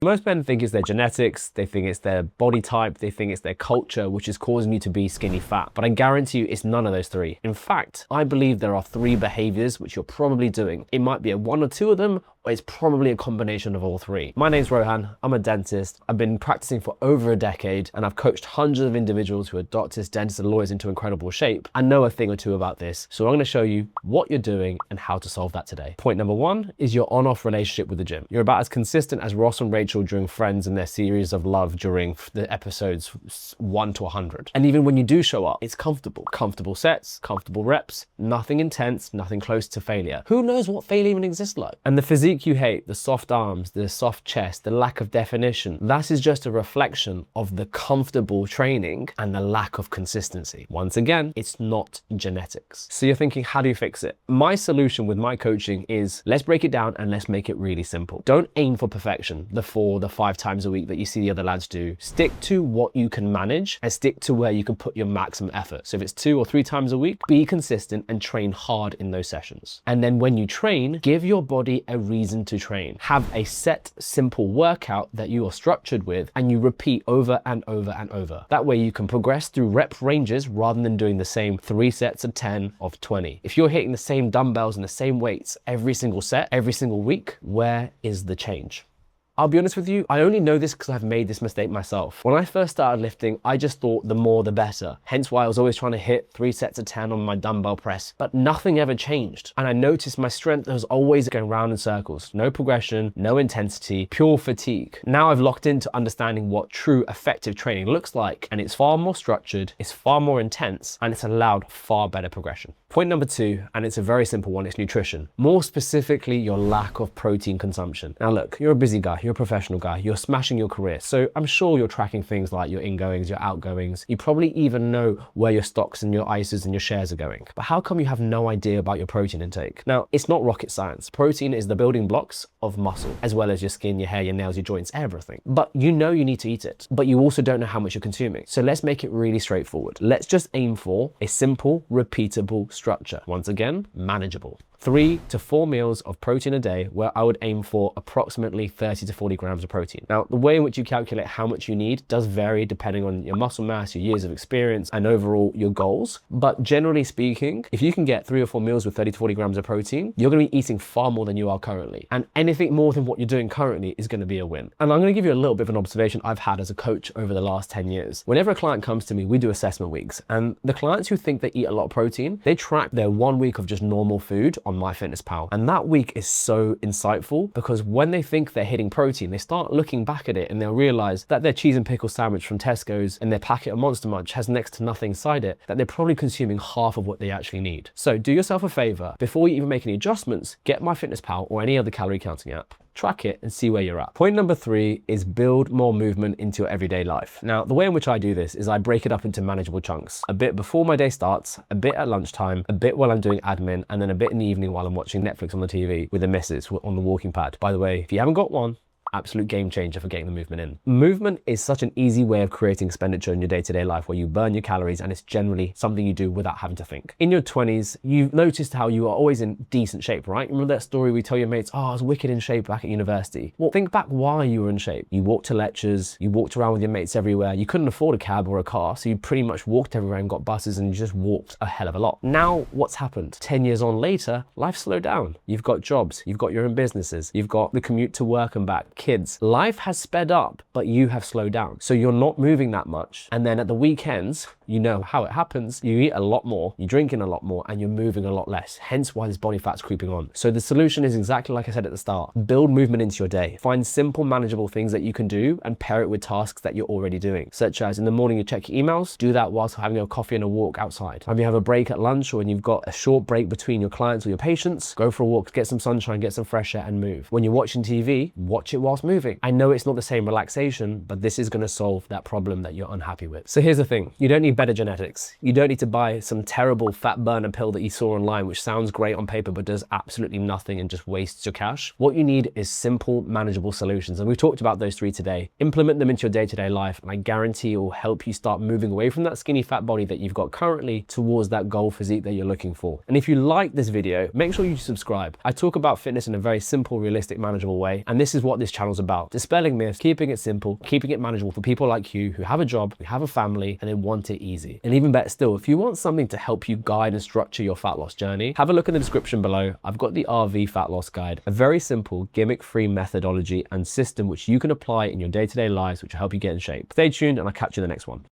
Most men think it's their genetics, they think it's their body type, they think it's their culture, which is causing you to be skinny fat. But I guarantee you it's none of those three. In fact, I believe there are 3 behaviors which you're probably doing. It might be one or 2 of them, or it's probably a combination of all 3. My name's Rohan, I'm a dentist. I've been practicing for over a decade, and I've coached hundreds of individuals who are doctors, dentists, and lawyers into incredible shape. I know a thing or two about this, so I'm gonna show you what you're doing and how to solve that today. Point number 1 is your on-off relationship with the gym. You're about as consistent as Ross and Rachel during Friends and their series of love during the episodes 1 to 100. And even when you do show up, it's comfortable. Comfortable sets, comfortable reps, nothing intense, nothing close to failure. Who knows what failure even exists like? And the physique you hate, the soft arms, the soft chest, the lack of definition, that is just a reflection of the comfortable training and the lack of consistency. Once again, it's not genetics. So you're thinking, how do you fix it? My solution with my coaching is, let's break it down and let's make it really simple. Don't aim for perfection, the 4, the 5 times a week that you see the other lads do. Stick to what you can manage and stick to where you can put your maximum effort. So if it's 2 or 3 times a week, be consistent and train hard in those sessions. And then when you train, give your body a reason to train. Have a set, simple workout that you are structured with and you repeat over and over and over. That way you can progress through rep ranges rather than doing the same 3 sets of 10 of 20. If you're hitting the same dumbbells and the same weights every single set, every single week, where is the change? I'll be honest with you, I only know this because I've made this mistake myself. When I first started lifting, I just thought the more the better. Hence why I was always trying to hit 3 sets of 10 on my dumbbell press, but nothing ever changed. And I noticed my strength was always going round in circles. No progression, no intensity, pure fatigue. Now I've locked into understanding what true effective training looks like, and it's far more structured, it's far more intense, and it's allowed far better progression. Point number 2, and it's a very simple one, it's nutrition. More specifically, your lack of protein consumption. Now look, you're a busy guy, you're a professional guy, you're smashing your career. So I'm sure you're tracking things like your ingoings, your outgoings. You probably even know where your stocks and your ISAs and your shares are going. But how come you have no idea about your protein intake? Now, it's not rocket science. Protein is the building blocks of muscle, as well as your skin, your hair, your nails, your joints, everything. But you know you need to eat it, but you also don't know how much you're consuming. So let's make it really straightforward. Let's just aim for a simple, repeatable structure. Once again, manageable. 3 to 4 meals of protein a day, where I would aim for approximately 30 to 40 grams of protein. Now, the way in which you calculate how much you need does vary depending on your muscle mass, your years of experience, and overall your goals. But generally speaking, if you can get 3 or 4 meals with 30 to 40 grams of protein, you're going to be eating far more than you are currently. And anything more than what you're doing currently is going to be a win. And I'm going to give you a little bit of an observation I've had as a coach over the last 10 years. Whenever a client comes to me, we do assessment weeks. And the clients who think they eat a lot of protein, they track their 1 week of just normal food on MyFitnessPal. And that week is so insightful because when they think they're hitting protein, they start looking back at it and they'll realize that their cheese and pickle sandwich from Tesco's and their packet of Monster Munch has next to nothing inside it, that they're probably consuming half of what they actually need. So do yourself a favor, before you even make any adjustments, get MyFitnessPal or any other calorie counting app. Track it and see where you're at. Point number 3 is build more movement into your everyday life. Now, the way in which I do this is I break it up into manageable chunks. A bit before my day starts, a bit at lunchtime, a bit while I'm doing admin, and then a bit in the evening while I'm watching Netflix on the TV with the missus on the walking pad. By the way, if you haven't got one, absolute game changer for getting the movement in. Movement is such an easy way of creating expenditure in your day-to-day life where you burn your calories, and it's generally something you do without having to think. In your 20s, you've noticed how you are always in decent shape, right? Remember that story we tell your mates, oh, I was wicked in shape back at university. Well, think back why you were in shape. You walked to lectures, you walked around with your mates everywhere. You couldn't afford a cab or a car, so you pretty much walked everywhere and got buses, and you just walked a hell of a lot. Now, what's happened? 10 years on later, life slowed down. You've got jobs, you've got your own businesses, you've got the commute to work and back, kids. Life has sped up, but you have slowed down. So you're not moving that much. And then at the weekends, you know how it happens. You eat a lot more, you're drinking a lot more, and you're moving a lot less. Hence why this body fat's creeping on. So the solution is exactly like I said at the start. Build movement into your day. Find simple, manageable things that you can do and pair it with tasks that you're already doing. Such as in the morning, you check your emails, do that whilst having a coffee and a walk outside. When you have a break at lunch or when you've got a short break between your clients or your patients, go for a walk, get some sunshine, get some fresh air and move. When you're watching TV, watch it whilst moving. I know it's not the same relaxation, but this is going to solve that problem that you're unhappy with. So here's the thing. You don't need need better genetics. You don't need to buy some terrible fat burner pill that you saw online, which sounds great on paper, but does absolutely nothing and just wastes your cash. What you need is simple, manageable solutions. And we've talked about those 3 today. Implement them into your day-to-day life, and I guarantee it will help you start moving away from that skinny fat body that you've got currently towards that goal physique that you're looking for. And if you like this video, make sure you subscribe. I talk about fitness in a very simple, realistic, manageable way. And this is what this channel is about. Dispelling myths, keeping it simple, keeping it manageable for people like you who have a job, who have a family, and they want it easy. And even better still, if you want something to help you guide and structure your fat loss journey, have a look in the description below. I've got the RV Fat Loss Guide, a very simple gimmick-free methodology and system which you can apply in your day-to-day lives, which will help you get in shape. Stay tuned and I'll catch you in the next one.